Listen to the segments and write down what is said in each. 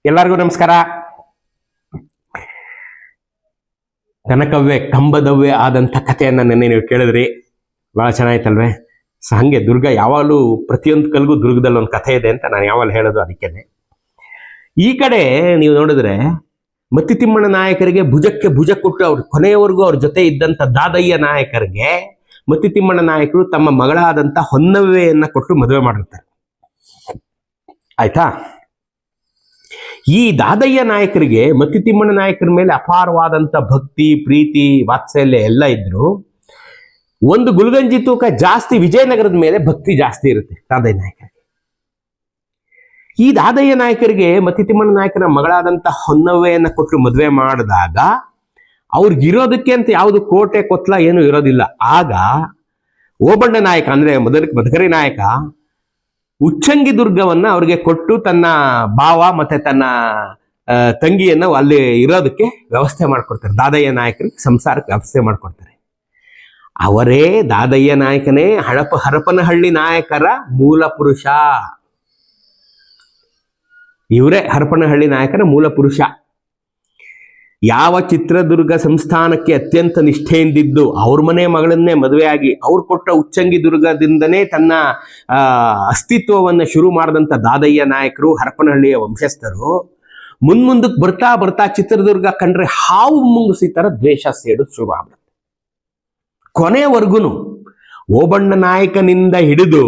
ಎಲ್ಲರಿಗೂ ನಮಸ್ಕಾರ. ಕನಕವ್ವೆ ಕಂಬದವ್ವೆ ಆದಂಥ ಕಥೆಯನ್ನ ನೆನ್ನೆ ನೀವು ಕೇಳಿದ್ರಿ, ಬಹಳ ಚೆನ್ನಾಯ್ತಲ್ವೇ? ಹಂಗೆ ದುರ್ಗ ಯಾವಾಗಲೂ ಪ್ರತಿಯೊಂದು ಕಲ್ಗೂ ದುರ್ಗದಲ್ಲಿ ಒಂದು ಕಥೆ ಇದೆ ಅಂತ ನಾನು ಯಾವಾಗ ಹೇಳೋದು ಅದಕ್ಕೇನೆ. ಈ ಕಡೆ ನೀವು ನೋಡಿದ್ರೆ ಮತ್ತಿತಿಮ್ಮಣ್ಣ ನಾಯಕರಿಗೆ ಭುಜಕ್ಕೆ ಭುಜ ಕೊಟ್ಟು ಅವ್ರ ಕೊನೆಯವರೆಗೂ ಅವ್ರ ಜೊತೆ ಇದ್ದಂಥ ದಾದಯ್ಯ ನಾಯಕರಿಗೆ ಮತ್ತಿತಿಮ್ಮಣ್ಣ ನಾಯಕರು ತಮ್ಮ ಮಗಳಾದಂಥ ಹೊನ್ನವ್ವೆಯನ್ನ ಕೊಟ್ಟು ಮದುವೆ ಮಾಡಿರ್ತಾರೆ. ಆಯ್ತಾ? ಈ ದಾದಯ್ಯ ನಾಯಕರಿಗೆ ಮತ್ತಿತಿಮ್ಮಣ್ಣ ನಾಯಕರ ಮೇಲೆ ಅಪಾರವಾದಂಥ ಭಕ್ತಿ, ಪ್ರೀತಿ, ವಾತ್ಸಲ್ಯ ಎಲ್ಲ ಇದ್ರು. ಒಂದು ಗುಲ್ಗಂಜಿ ತೂಕ ಜಾಸ್ತಿ ವಿಜಯನಗರದ ಮೇಲೆ ಭಕ್ತಿ ಜಾಸ್ತಿ ಇರುತ್ತೆ ದಾದಯ್ಯ ನಾಯಕರಿಗೆ. ಈ ದಾದಯ್ಯ ನಾಯಕರಿಗೆ ಮತ್ತಿತಿಮ್ಮಣ್ಣ ನಾಯಕರ ಮಗಳಾದಂಥ ಹೊನ್ನವ್ವೆಯನ್ನ ಕೊಟ್ಟು ಮದುವೆ ಮಾಡಿದಾಗ ಅವ್ರಿಗಿರೋದಕ್ಕೆ ಅಂತ ಯಾವುದು ಕೋಟೆ ಕೊತ್ಲ ಏನು ಇರೋದಿಲ್ಲ. ಆಗ ಓಬಣ್ಣ ನಾಯಕ ಅಂದ್ರೆ ಮದಕರಿ ನಾಯಕ ಉಚ್ಚಂಗಿ ದುರ್ಗವನ್ನ ಅವ್ರಿಗೆ ಕೊಟ್ಟು ತನ್ನ ಭಾವ ಮತ್ತೆ ತನ್ನ ತಂಗಿಯನ್ನ ಅಲ್ಲಿ ಇರೋದಕ್ಕೆ ವ್ಯವಸ್ಥೆ ಮಾಡ್ಕೊಡ್ತಾರೆ. ದಾದಯ್ಯ ನಾಯಕರಿಗೆ ಸಂಸಾರಕ್ಕೆ ವ್ಯವಸ್ಥೆ ಮಾಡ್ಕೊಡ್ತಾರೆ. ಅವರೇ ದಾದಯ್ಯ ನಾಯಕನೇ ಹರಪನಹಳ್ಳಿ ನಾಯಕರ ಮೂಲ ಪುರುಷ. ಇವರೇ ಹರಪನಹಳ್ಳಿ ನಾಯಕರ ಮೂಲ ಪುರುಷ. ಯಾವ ಚಿತ್ರದುರ್ಗ ಸಂಸ್ಥಾನಕ್ಕೆ ಅತ್ಯಂತ ನಿಷ್ಠೆಯಿಂದಿದ್ದು ಅವ್ರ ಮನೆ ಮಗಳನ್ನೇ ಮದುವೆಯಾಗಿ ಅವ್ರು ಕೊಟ್ಟ ಉಚ್ಚಂಗಿ ದುರ್ಗದಿಂದನೇ ತನ್ನ ಅಸ್ತಿತ್ವವನ್ನು ಶುರು ಮಾಡಿದಂಥ ದಾದಯ್ಯ ನಾಯಕರು ಹರಪನಹಳ್ಳಿಯ ವಂಶಸ್ಥರು ಮುಂದಕ್ಕೆ ಬರ್ತಾ ಬರ್ತಾ ಚಿತ್ರದುರ್ಗ ಕಂಡ್ರೆ ಹಾವು ಮುಂಗುಸಿ ತರ ದ್ವೇಷ ಸೇಡು ಶುರು ಆಗ್ಬಿಡುತ್ತೆ. ಕೊನೆವರೆಗೂ ಓಬಣ್ಣ ನಾಯಕನಿಂದ ಹಿಡಿದು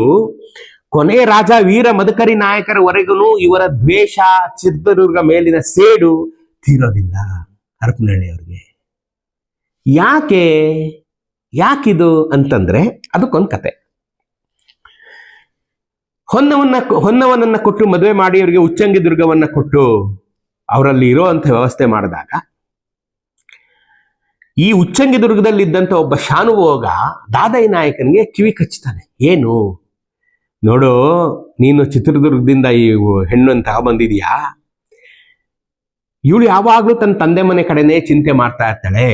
ಕೊನೆ ರಾಜ ವೀರ ಮದಕರಿ ನಾಯಕರವರೆಗೂ ಇವರ ದ್ವೇಷ, ಚಿತ್ರದುರ್ಗ ಮೇಲಿನ ಸೇಡು ತೀರೋದಿಲ್ಲ ಹರಪನಹಳ್ಳಿ ಅವ್ರಿಗೆ. ಯಾಕಿದು ಅಂತಂದ್ರೆ ಅದಕ್ಕೊಂದು ಕತೆ. ಹೊನ್ನವನನ್ನ ಕೊಟ್ಟು ಮದುವೆ ಮಾಡಿ ಅವರಿಗೆ ಉಚ್ಚಂಗಿ ದುರ್ಗವನ್ನ ಕೊಟ್ಟು ಅವರಲ್ಲಿ ಇರೋ ಅಂತ ವ್ಯವಸ್ಥೆ ಮಾಡಿದಾಗ ಈ ಉಚ್ಚಂಗಿ ದುರ್ಗದಲ್ಲಿದ್ದಂಥ ಒಬ್ಬ ಶಾನುಭೋಗ ದಾದಯ್ಯ ನಾಯಕನಿಗೆ ಕಿವಿ ಕಚ್ಚುತ್ತಾನೆ. ಏನು ನೋಡು, ನೀನು ಚಿತ್ರದುರ್ಗದಿಂದ ಈ ಹೆಣ್ಣು ಅಂತ ಬಂದಿದೀಯಾ, ಇವಳು ಯಾವಾಗ್ಲೂ ತನ್ನ ತಂದೆ ಮನೆ ಕಡೆನೇ ಚಿಂತೆ ಮಾಡ್ತಾ ಇರ್ತಾಳೆ.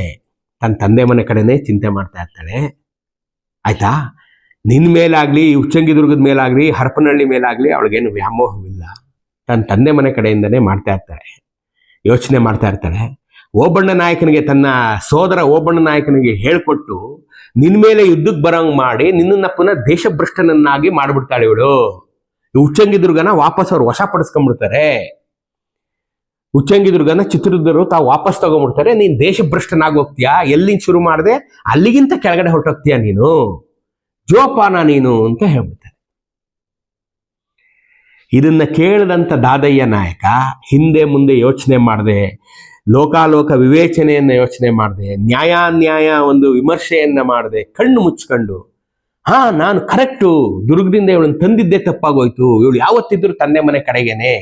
ಆಯ್ತಾ? ನಿನ್ ಮೇಲಾಗ್ಲಿ, ಉಚ್ಚಂಗಿ ದುರ್ಗದ ಮೇಲಾಗ್ಲಿ, ಹರಪನಹಳ್ಳಿ ಮೇಲಾಗ್ಲಿ ಅವಳಿಗೇನು ವ್ಯಾಮೋಹವಿಲ್ಲ. ತನ್ನ ತಂದೆ ಮನೆ ಕಡೆಯಿಂದನೇ ಯೋಚನೆ ಮಾಡ್ತಾ ಇರ್ತಾಳೆ. ಓಬಣ್ಣ ನಾಯಕನಿಗೆ, ತನ್ನ ಸೋದರ ಓಬಣ್ಣ ನಾಯಕನಿಗೆ ಹೇಳ್ಕೊಟ್ಟು ನಿನ್ ಮೇಲೆ ಯುದ್ಧಕ್ಕೆ ಬರಂಗ್ ಮಾಡಿ ನಿನ್ನನ್ನ ಪುನಃ ದೇಶಭ್ರಷ್ಟನನ್ನಾಗಿ ಮಾಡ್ಬಿಡ್ತಾಳೆ ಇವಳು. ಉಚ್ಚಂಗಿ ದುರ್ಗನ ವಾಪಸ್ ಅವ್ರು ವಶಪಡಿಸ್ಕೊಂಡ್ಬಿಡ್ತಾರೆ. ಉಚ್ಚಂಗಿ ದುರ್ಗನ ಚಿತ್ರದುರ್ಗರು ತಾವು ವಾಪಸ್ ತಗೊಂಡ್ಬಿಡ್ತಾರೆ. ನೀನ್ ದೇಶಭ್ರಷ್ಟನಾಗಿ ಹೋಗ್ತೀಯಾ, ಎಲ್ಲಿಂದ ಶುರು ಮಾಡಿದೆ ಅಲ್ಲಿಗಿಂತ ಕೆಳಗಡೆ ಹೊರಟೋಗ್ತೀಯ ನೀನು, ಜೋಪಾನ ನೀನು ಅಂತ ಹೇಳ್ಬಿಡ್ತಾರೆ. ಇದನ್ನ ಕೇಳಿದಂತ ದಾದಯ್ಯ ನಾಯಕ ಹಿಂದೆ ಮುಂದೆ ಯೋಚನೆ ಮಾಡದೆ, ಲೋಕಾಲೋಕ ವಿವೇಚನೆಯನ್ನ ಯೋಚನೆ ಮಾಡದೆ, ನ್ಯಾಯಾನ್ಯಾಯ ಒಂದು ವಿಮರ್ಶೆಯನ್ನ ಮಾಡದೆ, ಕಣ್ಣು ಮುಚ್ಕೊಂಡು, ನಾನು ಕರೆಕ್ಟು, ದುರ್ಗದಿಂದ ಇವಳನ್ನು ತಂದಿದ್ದೇ ತಪ್ಪಾಗೋಯ್ತು, ಇವಳು ಯಾವತ್ತಿದ್ರು ತಂದೆ ಮನೆ ಕಡೆಗೇನೆ,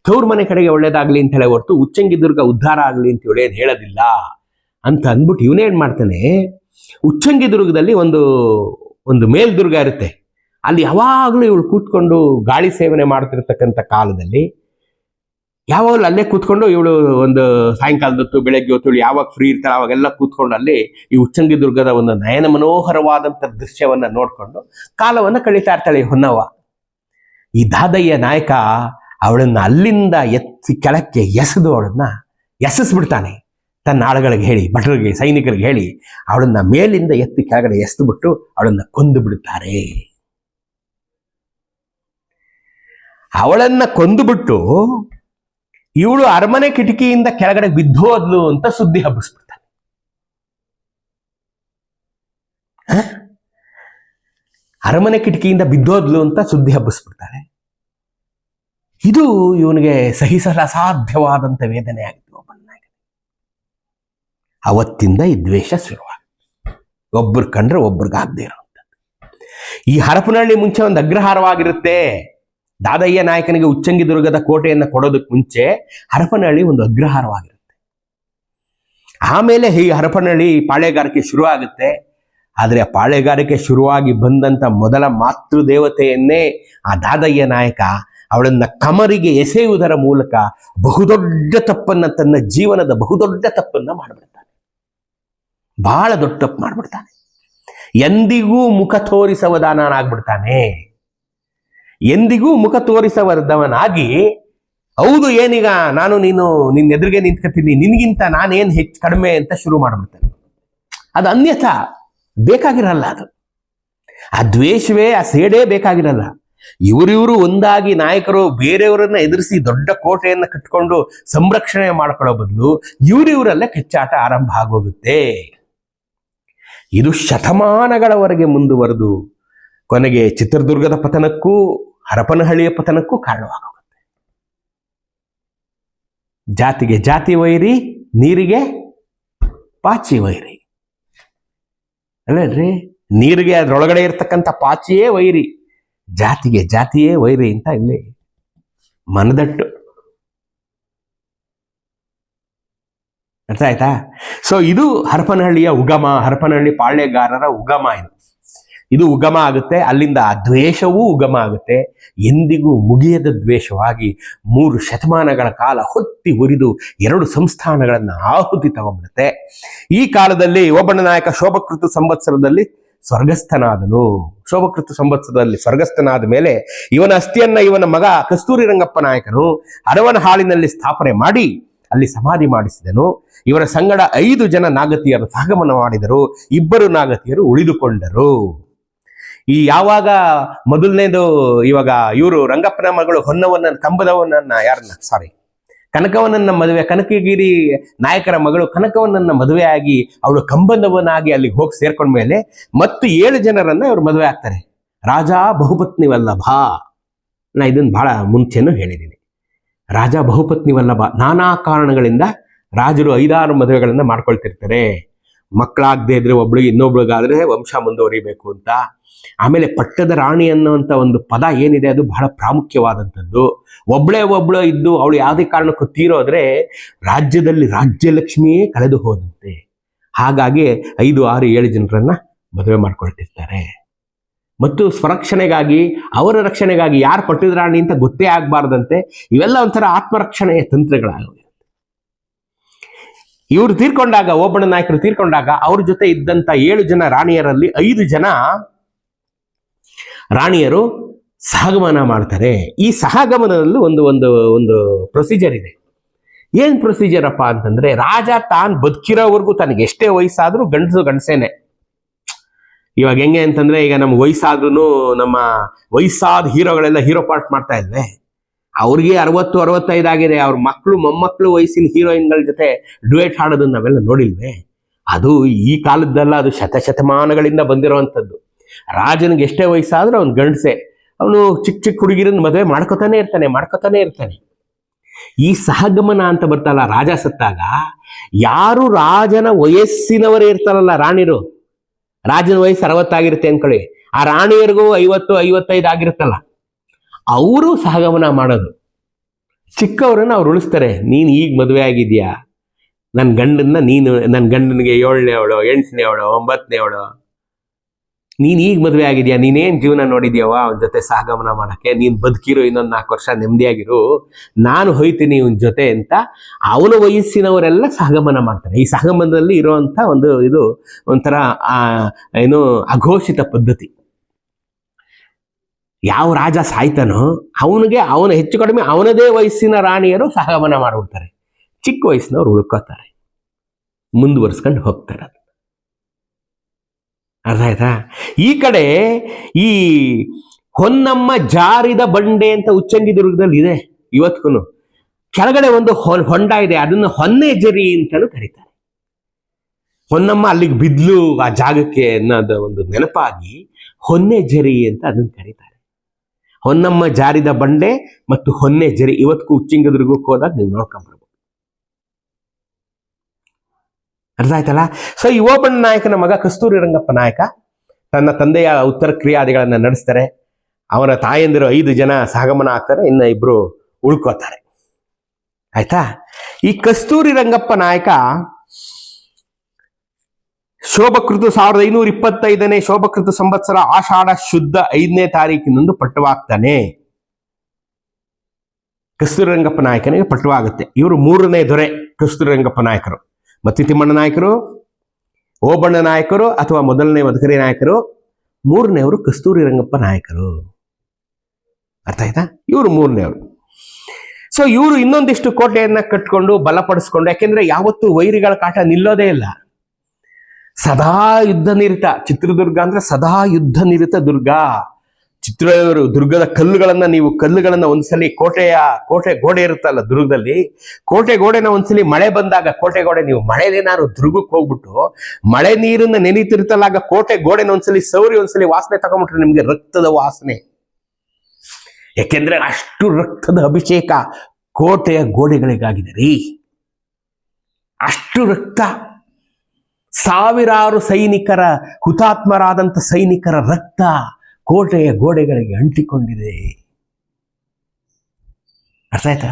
ತವ್ರ ಮನೆ ಕಡೆಗೆ ಒಳ್ಳೇದಾಗ್ಲಿ ಅಂತ ಹೇಳಿ ಹೊರತು ಉಚ್ಚಂಗಿ ದುರ್ಗ ಉದ್ಧಾರ ಆಗ್ಲಿ ಅಂತ ಇವಳೇನು ಹೇಳೋದಿಲ್ಲ ಅಂತ ಅಂದ್ಬಿಟ್ಟು ಇವನೇನ್ ಮಾಡ್ತಾನೆ, ಉಚ್ಚಂಗಿ ದುರ್ಗದಲ್ಲಿ ಒಂದು ಮೇಲ್ದುರ್ಗ ಇರುತ್ತೆ. ಅಲ್ಲಿ ಯಾವಾಗಲೂ ಇವಳು ಕೂತ್ಕೊಂಡು ಗಾಳಿ ಸೇವನೆ ಮಾಡ್ತಿರ್ತಕ್ಕಂಥ ಕಾಲದಲ್ಲಿ ಯಾವಾಗಲೂ ಅಲ್ಲೇ ಕೂತ್ಕೊಂಡು ಇವಳು ಒಂದು ಸಾಯಂಕಾಲದೊತ್ತು ಬೆಳಗ್ಗೆ ಹೊತ್ತು ಇವಳು ಯಾವಾಗ ಫ್ರೀ ಇರ್ತಾಳೆ ಅವಾಗೆಲ್ಲ ಕೂತ್ಕೊಂಡು ಅಲ್ಲಿ ಈ ಉಚ್ಚಂಗಿ ದುರ್ಗದ ಒಂದು ನಯನ ಮನೋಹರವಾದಂಥ ದೃಶ್ಯವನ್ನ ನೋಡ್ಕೊಂಡು ಕಾಲವನ್ನ ಕಳೀತಾ ಇರ್ತಾಳೆ ಹೊನ್ನವ್ವ. ಈ ದಾದಯ್ಯ ನಾಯಕ ಅವಳನ್ನ ಅಲ್ಲಿಂದ ಎತ್ತಿ ಕೆಳಕ್ಕೆ ಅವಳನ್ನ ಎಸೆಸ್ಬಿಡ್ತಾನೆ. ತನ್ನ ಆಳುಗಳಿಗೆ ಹೇಳಿ, ಭಟರಿಗೆ, ಸೈನಿಕರಿಗೆ ಹೇಳಿ ಅವಳನ್ನ ಮೇಲಿಂದ ಎತ್ತಿ ಕೆಳಗಡೆ ಎಸೆದ್ಬಿಟ್ಟು ಅವಳನ್ನ ಕೊಂದು ಬಿಡುತ್ತಾರೆ. ಅವಳನ್ನ ಕೊಂದುಬಿಟ್ಟು ಇವಳು ಅರಮನೆ ಕಿಟಕಿಯಿಂದ ಕೆಳಗಡೆ ಬಿದ್ದೋದ್ಲು ಅಂತ ಸುದ್ದಿ ಹಬ್ಬಿಸ್ಬಿಡ್ತಾನೆ. ಅರಮನೆ ಕಿಟಕಿಯಿಂದ ಬಿದ್ದೋದ್ಲು ಅಂತ ಸುದ್ದಿ ಹಬ್ಬಿಸ್ಬಿಡ್ತಾನೆ. ಇದು ಇವನಿಗೆ ಸಹಿಸಲು ಅಸಾಧ್ಯವಾದಂಥ ವೇದನೆ ಆಗಿತ್ತು ಒಬ್ಬನಾಗ. ಅವತ್ತಿಂದ ಈ ದ್ವೇಷ ಶುರುವಾಗುತ್ತೆ. ಒಬ್ಬರು ಕಂಡ್ರೆ ಒಬ್ರಿಗಾಗದೇ ಇರುವಂಥದ್ದು. ಈ ಹರಪನಹಳ್ಳಿ ಮುಂಚೆ ಒಂದು ಅಗ್ರಹಾರವಾಗಿರುತ್ತೆ. ದಾದಯ್ಯ ನಾಯಕನಿಗೆ ಉಚ್ಚಂಗಿ ದುರ್ಗದ ಕೋಟೆಯನ್ನ ಕೊಡೋದಕ್ಕೆ ಮುಂಚೆ ಹರಪನಹಳ್ಳಿ ಒಂದು ಅಗ್ರಹಾರವಾಗಿರುತ್ತೆ. ಆಮೇಲೆ ಈ ಹರಪನಹಳ್ಳಿ ಪಾಳೆಗಾರಿಕೆ ಶುರು ಆಗುತ್ತೆ. ಆದರೆ ಆ ಪಾಳೆಗಾರಿಕೆ ಶುರುವಾಗಿ ಬಂದಂತ ಮೊದಲ ಮಾತೃ ದೇವತೆಯನ್ನೇ ಆ ದಾದಯ್ಯ ನಾಯಕ ಅವಳನ್ನ ಕಮರಿಗೆ ಎಸೆಯುವುದರ ಮೂಲಕ ಬಹುದೊಡ್ಡ ತಪ್ಪನ್ನ, ತನ್ನ ಜೀವನದ ಬಹುದೊಡ್ಡ ತಪ್ಪನ್ನ ಮಾಡ್ಬಿಡ್ತಾನೆ. ಬಹಳ ದೊಡ್ಡ ತಪ್ಪು ಮಾಡ್ಬಿಡ್ತಾನೆ. ಎಂದಿಗೂ ಮುಖ ತೋರಿಸವದಾನಾಗ್ಬಿಡ್ತಾನೆ. ಎಂದಿಗೂ ಮುಖ ತೋರಿಸವದವನಾಗಿ ಹೌದು ಏನೀಗ ನಾನು ನೀನು ನಿನ್ನ ಎದುರಿಗೆ ನಿಂತ್ಕೊತೀನಿ, ನಿನ್ಗಿಂತ ನಾನೇನು ಹೆಚ್ಚು ಕಡಿಮೆ ಅಂತ ಶುರು ಮಾಡ್ಬಿಡ್ತೇನೆ. ಅದು ಅನ್ಯಥಾ ಬೇಕಾಗಿರಲ್ಲ. ಅದು ಆ ದ್ವೇಷವೇ, ಆ ಸೇಡೇ ಬೇಕಾಗಿರಲ್ಲ. ಇವರಿವರು ಒಂದಾಗಿ ನಾಯಕರು ಬೇರೆಯವರನ್ನ ಎದುರಿಸಿ ದೊಡ್ಡ ಕೋಟೆಯನ್ನ ಕಟ್ಕೊಂಡು ಸಂರಕ್ಷಣೆ ಮಾಡ್ಕೊಳ್ಳೋ ಬದಲು ಇವರಿವರಲ್ಲೇ ಕಿಚ್ಚಾಟ ಆರಂಭ ಆಗೋಗುತ್ತೆ. ಇದು ಶತಮಾನಗಳವರೆಗೆ ಮುಂದುವರೆದು ಕೊನೆಗೆ ಚಿತ್ರದುರ್ಗದ ಪತನಕ್ಕೂ ಹರಪನಹಳ್ಳಿಯ ಪತನಕ್ಕೂ ಕಾರಣವಾಗುತ್ತೆ. ಜಾತಿಗೆ ಜಾತಿ ವೈರಿ, ನೀರಿಗೆ ಪಾಚಿ ವೈರಿ ಅಲ್ಲೇನ್ರಿ? ನೀರಿಗೆ ಅದರೊಳಗಡೆ ಇರ್ತಕ್ಕಂಥ ಪಾಚಿಯೇ ವೈರಿ, ಜಾತಿಗೆ ಜಾತಿಯೇ ವೈರಿ ಅಂತ ಇಲ್ಲಿ ಮನದಟ್ಟು. ಅರ್ಥ ಆಯ್ತಾ? ಸೊ ಇದು ಹರಪನಹಳ್ಳಿಯ ಉಗಮ, ಹರಪನಹಳ್ಳಿ ಪಾಳ್ಯಗಾರರ ಉಗಮ. ಇದು ಉಗಮ ಆಗುತ್ತೆ. ಅಲ್ಲಿಂದ ದ್ವೇಷವೂ ಉಗಮ ಆಗುತ್ತೆ. ಎಂದಿಗೂ ಮುಗಿಯದ ದ್ವೇಷವಾಗಿ 3 ಶತಮಾನಗಳ ಕಾಲ ಹೊತ್ತಿ ಉರಿದು 2 ಸಂಸ್ಥಾನಗಳನ್ನು ಆಹುತಿ ತಗೊಂಡ್ಬಿಡುತ್ತೆ. ಈ ಕಾಲದಲ್ಲಿ ಓಬಣ್ಣ ನಾಯಕ ಶೋಭಕೃತ ಸಂವತ್ಸರದಲ್ಲಿ ಸ್ವರ್ಗಸ್ಥನಾದನು. ಶೋಭಕೃತ ಸಂವತ್ಸರದಲ್ಲಿ ಸ್ವರ್ಗಸ್ಥನಾದ ಮೇಲೆ ಇವನ ಅಸ್ಥಿಯನ್ನ ಇವನ ಮಗ ಕಸ್ತೂರಿ ರಂಗಪ್ಪ ನಾಯಕನು ಅರವನ ಹಾಳಿನಲ್ಲಿ ಸ್ಥಾಪನೆ ಮಾಡಿ ಅಲ್ಲಿ ಸಮಾಧಿ ಮಾಡಿಸಿದನು. ಇವರ ಸಂಗಡ 5 ಜನ ನಾಗತಿಯರು ಸಹಗಮನ ಮಾಡಿದರು. 2 ನಾಗತಿಯರು ಉಳಿದುಕೊಂಡರು. ಈ ಯಾವಾಗ ಮೊದಲನೇದು, ಇವಾಗ ಇವರು ರಂಗಪ್ಪನ ಮಗಳು ಕನಕವನನ್ನ ಮದುವೆ, ಕನಕಗಿರಿ ನಾಯಕರ ಮಗಳು ಕನಕವನನ್ನ ಮದುವೆ ಆಗಿ ಅವಳು ಕಂಬದವನಾಗಿ ಅಲ್ಲಿಗೆ ಹೋಗಿ ಸೇರ್ಕೊಂಡ ಮೇಲೆ ಮತ್ತು 7 ಜನರನ್ನ ಇವರು ಮದುವೆ ಆಗ್ತಾರೆ. ರಾಜ ಬಹುಪತ್ನಿ ವಲ್ಲಭ. ನಾ ಇದನ್ನು ಬಹಳ ಮುಂಚೆನೂ ಹೇಳಿದ್ದೀನಿ. ರಾಜ ಬಹುಪತ್ನಿ ವಲ್ಲಭ. ನಾನಾ ಕಾರಣಗಳಿಂದ ರಾಜರು 5-6 ಮದುವೆಗಳನ್ನ ಮಾಡ್ಕೊಳ್ತಿರ್ತಾರೆ. ಮಕ್ಕಳಾಗದೆ ಇದ್ರೆ ಒಬ್ಳಿಗೆ ಇನ್ನೊಬ್ಳಿಗಾದ್ರೆ ವಂಶ ಮುಂದುವರಿಬೇಕು ಅಂತ. ಆಮೇಲೆ ಪಟ್ಟದ ರಾಣಿ ಅನ್ನುವಂಥ ಒಂದು ಪದ ಏನಿದೆ ಅದು ಬಹಳ ಪ್ರಾಮುಖ್ಯವಾದಂಥದ್ದು. ಒಬ್ಳು ಇದ್ದು ಅವಳು ಯಾವುದೇ ಕಾರಣಕ್ಕೂ ತೀರೋದ್ರೆ ರಾಜ್ಯದಲ್ಲಿ ರಾಜ್ಯಲಕ್ಷ್ಮಿಯೇ ಕಳೆದು ಹೋದಂತೆ. ಹಾಗಾಗಿ 5, 6, 7 ಜನರನ್ನ ಮದುವೆ ಮಾಡ್ಕೊಳ್ತಿರ್ತಾರೆ. ಮತ್ತು ಸ್ವರಕ್ಷಣೆಗಾಗಿ, ಅವರ ರಕ್ಷಣೆಗಾಗಿ, ಯಾರು ಪಟ್ಟದ ರಾಣಿ ಅಂತ ಗೊತ್ತೇ ಆಗಬಾರ್ದಂತೆ ಇವೆಲ್ಲ ಒಂಥರ ಆತ್ಮರಕ್ಷಣೆಯ ತಂತ್ರಗಳಾಗಿವೆ. ಇವರು ತೀರ್ಕೊಂಡಾಗ, ಓಬಣ್ಣ ನಾಯಕರು ತೀರ್ಕೊಂಡಾಗ ಅವ್ರ ಜೊತೆ ಇದ್ದಂತ 7 ಜನ ರಾಣಿಯರಲ್ಲಿ 5 ಜನ ರಾಣಿಯರು ಸಹಗಮನ ಮಾಡ್ತಾರೆ. ಈ ಸಹಗಮನದಲ್ಲಿ ಒಂದು ಪ್ರೊಸೀಜರ್ ಇದೆ. ಏನ್ ಪ್ರೊಸೀಜರ್ ಅಪ್ಪ ಅಂತಂದ್ರೆ, ರಾಜ ತಾನು ಬದುಕಿರೋವರೆಗೂ ತನಗೆ ಎಷ್ಟೇ ವಯಸ್ಸಾದ್ರೂ ಗಂಡಸೇನೆ. ಇವಾಗ ಹೆಂಗೆ ಅಂತಂದ್ರೆ, ಈಗ ನಮ್ಗೆ ವಯಸ್ಸಾದ್ರೂ ನಮ್ಮ ವಯಸ್ಸಾದ ಹೀರೋಗಳೆಲ್ಲ ಹೀರೋ ಪಾರ್ಟ್ ಮಾಡ್ತಾ ಇದ್ವೆ. ಅವ್ರಿಗೆ 60-65 ಆಗಿದೆ. ಅವ್ರ ಮಕ್ಕಳು ಮೊಮ್ಮಕ್ಕಳು ವಯಸ್ಸಿನ ಹೀರೋಯಿನ್ಗಳ ಜೊತೆ ಡುಯೆಟ್ ಹಾಡೋದನ್ನ ನಾವೆಲ್ಲ ನೋಡಿಲ್ವೇ? ಅದು ಈ ಕಾಲದ್ದಲ್ಲ, ಅದು ಶತಮಾನಗಳಿಂದ ಬಂದಿರುವಂಥದ್ದು. ರಾಜನಿಗೆ ಎಷ್ಟೇ ವಯಸ್ಸಾದ್ರೂ ಅವ್ನು ಗಂಡಸೆ. ಅವನು ಚಿಕ್ಕ ಹುಡುಗಿರನ್ನ ಮದುವೆ ಮಾಡ್ಕೊತಾನೆ ಇರ್ತಾನೆ. ಈ ಸಹಗಮನ ಅಂತ ಬರ್ತಲ್ಲ, ರಾಜ ಸತ್ತಾಗ ಯಾರು ರಾಜನ ವಯಸ್ಸಿನವರೇ ಇರ್ತಾರಲ್ಲ ರಾಣಿರು, ರಾಜನ ವಯಸ್ಸು 60 ಆಗಿರುತ್ತೆ ಅನ್ಕೊಳ್ಳಿ, ಆ ರಾಣಿಯರಿಗೂ 50-55 ಆಗಿರುತ್ತಲ್ಲ, ಅವರು ಸಹಗಮನ ಮಾಡೋದು. ಚಿಕ್ಕವರನ್ನ ಅವ್ರು ಉಳಿಸ್ತಾರೆ. ನೀನು ಈಗ ಮದುವೆ ಆಗಿದ್ಯಾ, ನನ್ನ ಗಂಡನಿಗೆ 7ನೇ ಅವಳು, 8ನೇ ಅವಳು, 9ನೇ ಅವಳು, ನೀನ್ ಈಗ ಮದುವೆ ಆಗಿದ್ಯಾ, ನೀನೇನ್ ಜೀವನ ನೋಡಿದ್ಯಾವ ಅವನ ಜೊತೆ ಸಹಗಮನ ಮಾಡಕ್ಕೆ, ನೀನ್ ಬದುಕಿರೋ ಇನ್ನೊಂದು 4 ವರ್ಷ ನೆಮ್ಮದಿಯಾಗಿರು, ನಾನು ಹೋಯ್ತೀನಿ ಇವನ್ ಜೊತೆ ಅಂತ ಅವನ ವಯಸ್ಸಿನವರೆಲ್ಲ ಸಹಗಮನ ಮಾಡ್ತಾರೆ. ಈ ಸಹಗಮನದಲ್ಲಿ ಇರುವಂತ ಇದು ಒಂಥರ ಅಘೋಷಿತ ಪದ್ಧತಿ. ಯಾವ ರಾಜ ಸಾಯ್ತಾನೋ ಅವನ ಹೆಚ್ಚು ಕಡಿಮೆ ಅವನದೇ ವಯಸ್ಸಿನ ರಾಣಿಯರು ಸಹಗಮನ ಮಾಡ್ಬಿಡ್ತಾರೆ. ಚಿಕ್ಕ ವಯಸ್ಸಿನವ್ರು ಉಳ್ಕೋತಾರೆ, ಮುಂದುವರ್ಸ್ಕೊಂಡು ಹೋಗ್ತಾರೆ. ಅರ್ಥ ಆಯ್ತಾ? ಈ ಕಡೆ ಈ ಹೊನ್ನಮ್ಮ ಜಾರಿದ ಬಂಡೆ ಅಂತ ಉಚ್ಚಂಗಿದುರ್ಗದಲ್ಲಿ ಇದೆ ಇವತ್ತಿಗೂ. ಕೆಳಗಡೆ ಒಂದು ಹೊಂಡ ಇದೆ, ಅದನ್ನ ಹೊನ್ನೆಜರಿ ಅಂತಾನು ಕರೀತಾರೆ. ಹೊನ್ನಮ್ಮ ಅಲ್ಲಿಗೆ ಬಿದ್ಲು ಆ ಜಾಗಕ್ಕೆ ಅನ್ನೋದ ಒಂದು ನೆನಪಾಗಿ ಹೊನ್ನೆಜರಿ ಅಂತ ಅದನ್ನ ಕರೀತಾರೆ. ಹೊನ್ನಮ್ಮ ಜಾರಿದ ಬಂಡೆ ಮತ್ತು ಹೊನ್ನೆಜರಿ ಇವತ್ತಿಗೂ ಉಚ್ಚಂಗಿದುರ್ಗಕ್ಕೆ ಹೋದಾಗ ನೀವು ನೋಡ್ಕೊಂಡ್ಬರ್ಬೋದು. ಅರ್ಥ ಆಯ್ತಲ್ಲ? ಸೊ ಈ ಓಬಣ್ಣ ನಾಯಕನ ಮಗ ಕಸ್ತೂರಿ ರಂಗಪ್ಪ ನಾಯಕ ತನ್ನ ತಂದೆಯ ಉತ್ತರ ಕ್ರಿಯಾದಿಗಳನ್ನ ನಡೆಸ್ತಾರೆ. ಅವನ ತಾಯಂದಿರು 5 ಜನ ಸಹಗಮನ ಆಗ್ತಾರೆ, ಇನ್ನ 2 ಉಳ್ಕೋತಾರೆ. ಆಯ್ತಾ? ಈ ಕಸ್ತೂರಿ ರಂಗಪ್ಪ ನಾಯಕ ಶೋಭಕೃತ 1525ನೇ ಶೋಭಕೃತ ಸಂವತ್ಸರ ಆಷಾಢ ಶುದ್ಧ 5ನೇ ತಾರೀಕಿನಂದು ಪಟ್ಟವಾಗ್ತಾನೆ. ಕಸ್ತೂರಿ ರಂಗಪ್ಪ ನಾಯಕನಿಗೆ ಪಟ್ಟವಾಗುತ್ತೆ. ಇವರು 3ನೇ ದೊರೆ ಕಸ್ತೂರಿ ರಂಗಪ್ಪ ನಾಯಕರು. ಮತ್ತಿ ತಿಮ್ಮಣ್ಣ ನಾಯಕರು, ಓಬಣ್ಣ ನಾಯಕರು ಅಥವಾ ಮೊದಲನೇ ಮಧುಕರಿ ನಾಯಕರು, 3ನೇವರು ಕಸ್ತೂರಿ ರಂಗಪ್ಪ ನಾಯಕರು. ಅರ್ಥ ಆಯ್ತಾ? ಇವರು 3ನೇವರು. ಸೊ ಇವರು ಇನ್ನೊಂದಿಷ್ಟು ಕೋಟೆಯನ್ನ ಕಟ್ಕೊಂಡು ಬಲಪಡಿಸ್ಕೊಂಡು, ಯಾಕೆಂದ್ರೆ ಯಾವತ್ತೂ ವೈರಿಗಳ ಕಾಟ ನಿಲ್ಲೋದೇ ಇಲ್ಲ, ಸದಾ ಯುದ್ಧ ನಿರತ. ಚಿತ್ರದುರ್ಗ ಅಂದ್ರೆ ಸದಾ ಯುದ್ಧ ನಿರತ ದುರ್ಗ. ಚಿತ್ರವರು ದುರ್ಗದ ಕಲ್ಲುಗಳನ್ನ ಒಂದ್ಸಲಿ ಕೋಟೆ ಗೋಡೆ ಇರುತ್ತಲ್ಲ ದುರ್ಗದಲ್ಲಿ, ಕೋಟೆ ಗೋಡೆನ ಒಂದ್ಸಲಿ ಮಳೆ ಬಂದಾಗ, ಕೋಟೆ ಗೋಡೆ ನೀವು ಮಳೆಲೇನಾದ್ರು ದುರ್ಗಕ್ಕೆ ಹೋಗ್ಬಿಟ್ಟು ಮಳೆ ನೀರನ್ನ ನೆನೀತಿರ್ತಲ್ಲ, ಆಗ ಕೋಟೆ ಗೋಡೆನ ಒಂದ್ಸಲಿ ಸೌರಿ ಒಂದ್ಸಲಿ ವಾಸನೆ ತಗೊಂಡ್ಬಿಟ್ರೆ ನಿಮ್ಗೆ ರಕ್ತದ ವಾಸನೆ. ಯಾಕೆಂದ್ರೆ ಅಷ್ಟು ರಕ್ತದ ಅಭಿಷೇಕ ಕೋಟೆಯ ಗೋಡೆಗಳಿಗಾಗಿದೆ ರೀ. ಅಷ್ಟು ರಕ್ತ, ಸಾವಿರಾರು ಸೈನಿಕರ, ಹುತಾತ್ಮರಾದಂಥ ಸೈನಿಕರ ರಕ್ತ ಕೋಟೆಯ ಗೋಡೆಗಳಿಗೆ ಅಂಟಿಕೊಂಡಿದೆ. ಅರ್ಥ ಆಯ್ತಾ?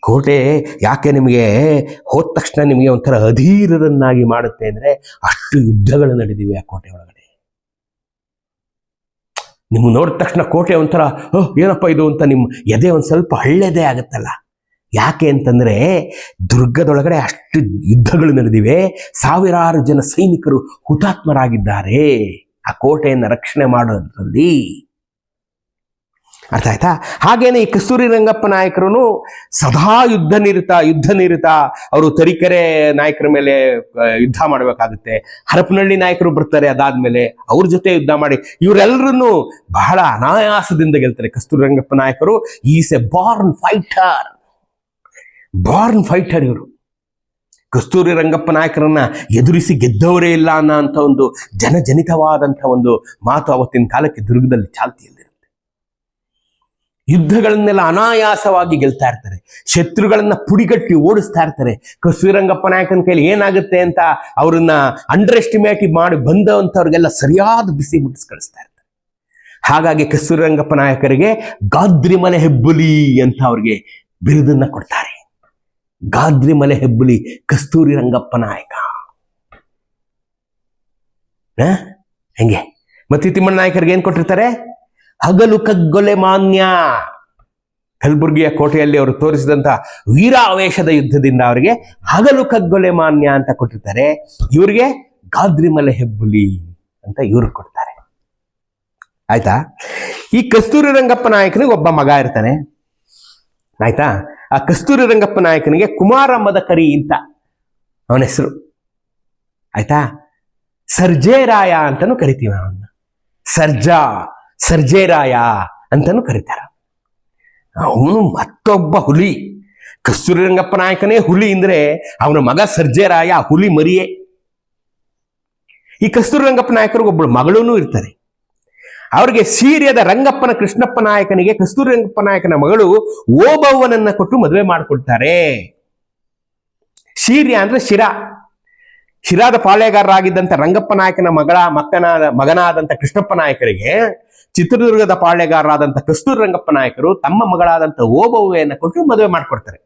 ಕೋಟೆ ಯಾಕೆ ನಿಮಗೆ ಹೋದ ತಕ್ಷಣ ನಿಮಗೆ ಒಂಥರ ಅಧೀರರನ್ನಾಗಿ ಮಾಡುತ್ತೆ ಅಂದ್ರೆ, ಅಷ್ಟು ಯುದ್ಧಗಳು ನಡೆದಿವೆ ಆ ಕೋಟೆ ಒಳಗಡೆ. ನಿಮ್ಗೆ ನೋಡಿದ ತಕ್ಷಣ ಕೋಟೆ ಒಂಥರ ಏನಪ್ಪ ಇದು ಅಂತ ನಿಮ್ಮ ಎದೆ ಒಂದು ಸ್ವಲ್ಪ ಹಳ್ಳೆದೇ ಆಗುತ್ತಲ್ಲ. ಯಾಕೆ ಅಂತಂದ್ರೆ ದುರ್ಗದೊಳಗಡೆ ಅಷ್ಟು ಯುದ್ಧಗಳು ನಡೆದಿವೆ, ಸಾವಿರಾರು ಜನ ಸೈನಿಕರು ಹುತಾತ್ಮರಾಗಿದ್ದಾರೆ ಆ ಕೋಟೆಯನ್ನು ರಕ್ಷಣೆ ಮಾಡೋದ್ರಲ್ಲಿ. ಅರ್ಥ ಆಯ್ತಾ? ಹಾಗೇನೆ ಈ ಕಸ್ತೂರಿ ರಂಗಪ್ಪ ನಾಯಕರು ಸದಾ ಯುದ್ಧ ನಿರತ. ಅವರು ತರೀಕೆರೆ ನಾಯಕರ ಮೇಲೆ ಯುದ್ಧ ಮಾಡಬೇಕಾಗುತ್ತೆ, ಹರಪನಹಳ್ಳಿ ನಾಯಕರು ಬರ್ತಾರೆ, ಅದಾದ್ಮೇಲೆ ಅವ್ರ ಜೊತೆ ಯುದ್ಧ ಮಾಡಿ ಇವರೆಲ್ಲರನ್ನು ಬಹಳ ಅನಾಯಾಸದಿಂದ ಗೆಲ್ತಾರೆ. ಕಸ್ತೂರಿ ರಂಗಪ್ಪ ನಾಯಕರು ಈಸ್ ಎ ಬಾರ್ನ್ ಫೈಟರ್. ಇವರು ಕಸ್ತೂರಿ ರಂಗಪ್ಪ ನಾಯಕರನ್ನ ಎದುರಿಸಿ ಗೆದ್ದವರೇ ಇಲ್ಲ ಅನ್ನೋ ಒಂದು ಜನಜನಿತವಾದಂಥ ಒಂದು ಮಾತು ಅವತ್ತಿನ ಕಾಲಕ್ಕೆ ದುರ್ಗದಲ್ಲಿ ಚಾಲ್ತಿಯಲ್ಲಿರುತ್ತೆ. ಯುದ್ಧಗಳನ್ನೆಲ್ಲ ಅನಾಯಾಸವಾಗಿ ಗೆಲ್ತಾ ಇರ್ತಾರೆ, ಶತ್ರುಗಳನ್ನ ಪುಡಿಗಟ್ಟಿ ಓಡಿಸ್ತಾ ಇರ್ತಾರೆ. ಕಸ್ತೂರಿ ರಂಗಪ್ಪ ನಾಯಕನ ಕೈಲಿ ಏನಾಗುತ್ತೆ ಅಂತ ಅವ್ರನ್ನ ಅಂಡರ್ ಎಸ್ಟಿಮೇಟ್ ಮಾಡಿ ಬಂದಂಥವ್ರಿಗೆಲ್ಲ ಸರಿಯಾದ ಬಿಸಿ ಮುಟ್ಟಿಸಿ ಕಳಿಸ್ತಾ ಇರ್ತಾರೆ. ಹಾಗಾಗಿ ಕಸ್ತೂರಿ ರಂಗಪ್ಪ ನಾಯಕರಿಗೆ ಗಾದ್ರಿಮಲೆ ಹೆಬ್ಬುಲಿ ಅಂತ ಅವ್ರಿಗೆ ಬಿರುದನ್ನ ಕೊಡ್ತಾರೆ. ಗಾದ್ರಿಮಲೆ ಹೆಬ್ಬುಲಿ ಕಸ್ತೂರಿ ರಂಗಪ್ಪ ನಾಯಕ. ಹೆಂಗೆ? ಮತ್ತೆ ತಿಮ್ಮಣ್ಣ ನಾಯಕರಿಗೆ ಏನ್ ಕೊಟ್ಟಿರ್ತಾರೆ? ಹಗಲು ಕಗ್ಗೊಲೆ ಮಾನ್ಯ. ಕಲಬುರ್ಗಿಯ ಕೋಟೆಯಲ್ಲಿ ಅವರು ತೋರಿಸಿದಂತ ವೀರಾವೇಶದ ಯುದ್ಧದಿಂದ ಅವರಿಗೆ ಹಗಲು ಕಗ್ಗೊಲೆ ಮಾನ್ಯ ಅಂತ ಕೊಟ್ಟಿರ್ತಾರೆ. ಇವರಿಗೆ ಗಾದ್ರಿಮಲೆ ಹೆಬ್ಬುಲಿ ಅಂತ ಇವ್ರಿಗೆ ಕೊಡ್ತಾರೆ. ಆಯ್ತಾ? ಈ ಕಸ್ತೂರಿ ರಂಗಪ್ಪ ನಾಯಕನಿಗೆ ಒಬ್ಬ ಮಗ ಇರ್ತಾನೆ. ಆಯ್ತಾ? ಆ ಕಸ್ತೂರಿ ರಂಗಪ್ಪ ನಾಯಕನಿಗೆ ಕುಮಾರ ಮದಕರಿ ಅಂತ ಅವನ ಹೆಸರು. ಆಯ್ತಾ? ಸರ್ಜೇರಾಯ ಅಂತಾನು ಕರಿತೀವಿ ಅವನ್ನ. ಸರ್ಜೇರಾಯ ಅಂತಾನು ಕರೀತಾರೆ. ಅವನು ಮತ್ತೊಬ್ಬ ಹುಲಿ. ಕಸ್ತೂರಿ ರಂಗಪ್ಪ ನಾಯಕನೇ ಹುಲಿ ಅಂದ್ರೆ ಅವನ ಮಗ ಸರ್ಜೇರಾಯ ಹುಲಿ ಮರಿಯೇ. ಈ ಕಸ್ತೂರಿ ರಂಗಪ್ಪ ನಾಯಕರಿಗೆ ಒಬ್ಬಳು ಮಗಳೂ ಇರ್ತಾರೆ. ಅವ್ರಿಗೆ ಸೀರ್ಯದ ರಂಗಪ್ಪನ ಕೃಷ್ಣಪ್ಪ ನಾಯಕನಿಗೆ ಕಸ್ತೂರಿ ರಂಗಪ್ಪ ನಾಯಕನ ಮಗಳು ಓಬವ್ವನನ್ನ ಕೊಟ್ಟು ಮದುವೆ ಮಾಡಿಕೊಡ್ತಾರೆ. ಸೀರ್ಯ ಅಂದ್ರೆ ಶಿರಾದ ಪಾಳೆಗಾರರಾಗಿದ್ದಂಥ ರಂಗಪ್ಪ ನಾಯಕನ ಮಗನಾದಂಥ ಕೃಷ್ಣಪ್ಪ ನಾಯಕರಿಗೆ ಚಿತ್ರದುರ್ಗದ ಪಾಳೆಗಾರರಾದಂಥ ಕಸ್ತೂರಿ ರಂಗಪ್ಪ ನಾಯಕರು ತಮ್ಮ ಮಗಳಾದಂಥ ಓಬವ್ವೆಯನ್ನ ಕೊಟ್ಟು ಮದುವೆ ಮಾಡಿಕೊಡ್ತಾರೆ.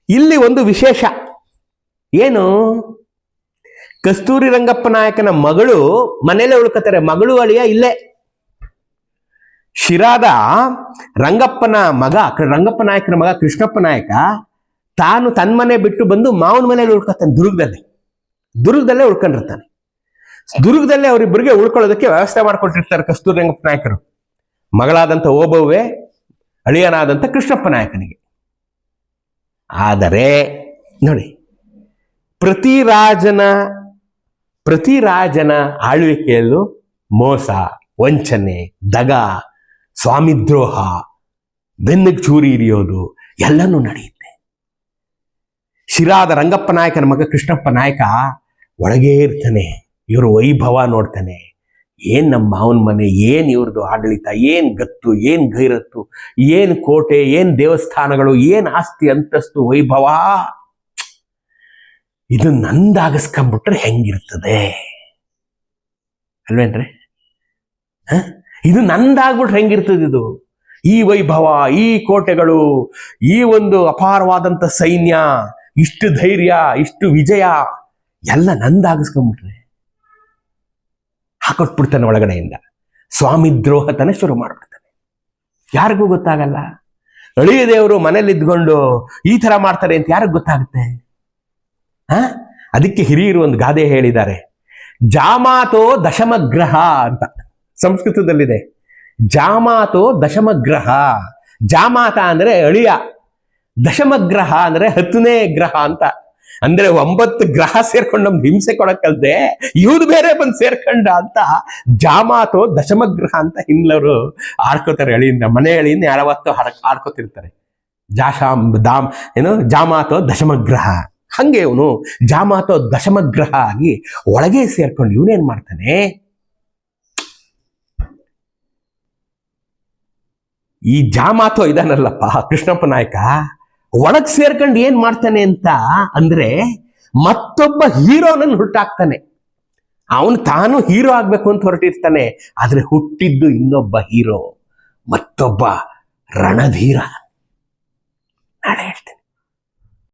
ಇಲ್ಲಿ ಒಂದು ವಿಶೇಷ ಏನು? ಕಸ್ತೂರಿ ರಂಗಪ್ಪ ನಾಯಕನ ಮಗಳು ಮನೇಲೆ ಉಳ್ಕೋತಾರೆ. ಮಗಳು ಅಳಿಯ ಇಲ್ಲೇ. ಶಿರಾದ ರಂಗಪ್ಪ ನಾಯಕನ ಮಗ ಕೃಷ್ಣಪ್ಪ ನಾಯಕ ತಾನು ತನ್ನ ಮನೆ ಬಿಟ್ಟು ಬಂದು ಮಾವನ ಮನೇಲಿ ಉಳ್ಕೊತಾನೆ. ದುರ್ಗದಲ್ಲೇ ಉಳ್ಕೊಂಡಿರ್ತಾನೆ. ದುರ್ಗದಲ್ಲೇ ಅವರಿಬ್ಬರಿಗೆ ಉಳ್ಕೊಳ್ಳೋದಕ್ಕೆ ವ್ಯವಸ್ಥೆ ಮಾಡ್ಕೊಟ್ಟಿರ್ತಾರೆ ಕಸ್ತೂರಿ ರಂಗಪ್ಪ ನಾಯಕರು. ಮಗಳಾದಂಥ ಓಬವ್ವೆ, ಅಳಿಯನಾದಂಥ ಕೃಷ್ಣಪ್ಪ ನಾಯಕನಿಗೆ. ಆದರೆ ನೋಡಿ, ಪ್ರತಿ ರಾಜನ ಆಳ್ವಿಕೆಯಲ್ಲೂ ಮೋಸ, ವಂಚನೆ, ದಗ, ಸ್ವಾಮಿದ್ರೋಹ, ಬೆನ್ನಿಗೆ ಚೂರಿ ಹಿಡಿಯೋದು ಎಲ್ಲನೂ ನಡೆಯುತ್ತೆ. ಶಿರಾದ ರಂಗಪ್ಪ ನಾಯಕನ ಮಗ ಕೃಷ್ಣಪ್ಪ ನಾಯಕ ಒಳಗೇ ಇರ್ತಾನೆ. ಇವರು ವೈಭವ ನೋಡ್ತಾನೆ. ಏನ್ ನಮ್ಮ ಮಾವನ ಮನೆ, ಏನ್ ಇವ್ರದ್ದು ಆಡಳಿತ, ಏನ್ ಗತ್ತು, ಏನ್ ಗೈರತ್ತು, ಏನ್ ಕೋಟೆ, ಏನ್ ದೇವಸ್ಥಾನಗಳು, ಏನ್ ಆಸ್ತಿ ಅಂತಸ್ತು ವೈಭವ, ಇದು ನಂದಾಗಿಸ್ಕೊಂಡ್ಬಿಟ್ರೆ ಹೆಂಗಿರ್ತದೆ ಅಲ್ವೇನ್ರಿ? ಇದು ನಂದಾಗ್ಬಿಟ್ರೆ ಹೆಂಗಿರ್ತದೆ? ಇದು ಈ ವೈಭವ, ಈ ಕೋಟೆಗಳು, ಈ ಒಂದು ಅಪಾರವಾದಂಥ ಸೈನ್ಯ, ಇಷ್ಟು ಧೈರ್ಯ, ಇಷ್ಟು ವಿಜಯ ಎಲ್ಲ ನಂದಾಗಿಸ್ಕೊಂಡ್ಬಿಟ್ರೆ ಹಾಕೊಟ್ಬಿಡ್ತಾನೆ ಒಳಗಡೆಯಿಂದ. ಸ್ವಾಮಿ ದ್ರೋಹತನ ಶುರು ಮಾಡ್ಬಿಡ್ತಾನೆ. ಯಾರಿಗೂ ಗೊತ್ತಾಗಲ್ಲ. ಅಳಿಯ ದೇವರು ಮನೇಲಿ ಇದ್ಕೊಂಡು ಈ ತರ ಮಾಡ್ತಾರೆ ಅಂತ ಯಾರಿಗೂ ಗೊತ್ತಾಗುತ್ತೆ? ಅದಕ್ಕೆ ಹಿರಿಯರು ಒಂದು ಗಾದೆ ಹೇಳಿದ್ದಾರೆ, ಜಾಮಾತೋ ದಶಮಗ್ರಹ ಅಂತ ಸಂಸ್ಕೃತದಲ್ಲಿದೆ. ಜಾಮಾತೋ ದಶಮಗ್ರಹ, ಜಾಮಾತ ಅಂದ್ರೆ ಅಳಿಯ, ದಶಮಗ್ರಹ ಅಂದ್ರೆ 10ನೇ ಗ್ರಹ ಅಂತ. ಅಂದ್ರೆ 9 ಗ್ರಹ ಸೇರ್ಕೊಂಡು ನಮ್ಗೆ ಹಿಂಸೆ ಕೊಡಕ್ಕಲ್ದೆ ಇವ್ದು ಬೇರೆ ಬಂದು ಸೇರ್ಕೊಂಡ ಅಂತ ಜಾಮಾತೋ ದಶಮಗ್ರಹ ಅಂತ ಹಿಂದ್ಲವರು ಆಡ್ಕೋತಾರೆ. ಅಳಿಯಿಂದ, ಮನೆ ಅಳಿಯಿಂದ ಯಾವತ್ತೋ ಆಡ್ಕೋತಿರ್ತಾರೆ. ಜಾಮಾತೋ ದಶಮಗ್ರಹ. ಹಂಗೆ ಇವನು ಜಾಮಾತೋ ದಶಮಗ್ರಹ ಆಗಿ ಒಳಗೆ ಸೇರ್ಕೊಂಡು ಇವನೇನ್ ಮಾಡ್ತಾನೆ, ಈ ಜಾಮಾತೋ ಇದಾನಲ್ಲಪ್ಪ ಕೃಷ್ಣಪ್ಪ ನಾಯಕ, ಒಳಗ್ ಸೇರ್ಕೊಂಡು ಏನ್ ಮಾಡ್ತಾನೆ ಅಂತ ಅಂದ್ರೆ ಮತ್ತೊಬ್ಬ ಹೀರೋನನ್ನು ಹುಟ್ಟಾಕ್ತಾನೆ. ಅವನು ತಾನು ಹೀರೋ ಆಗ್ಬೇಕು ಅಂತ ಹೊರಟಿರ್ತಾನೆ, ಆದ್ರೆ ಹುಟ್ಟಿದ್ದು ಇನ್ನೊಬ್ಬ ಹೀರೋ, ಮತ್ತೊಬ್ಬ ರಣಧೀರ. ನಾಳೆ ಹೇಳ್ತೇನೆ.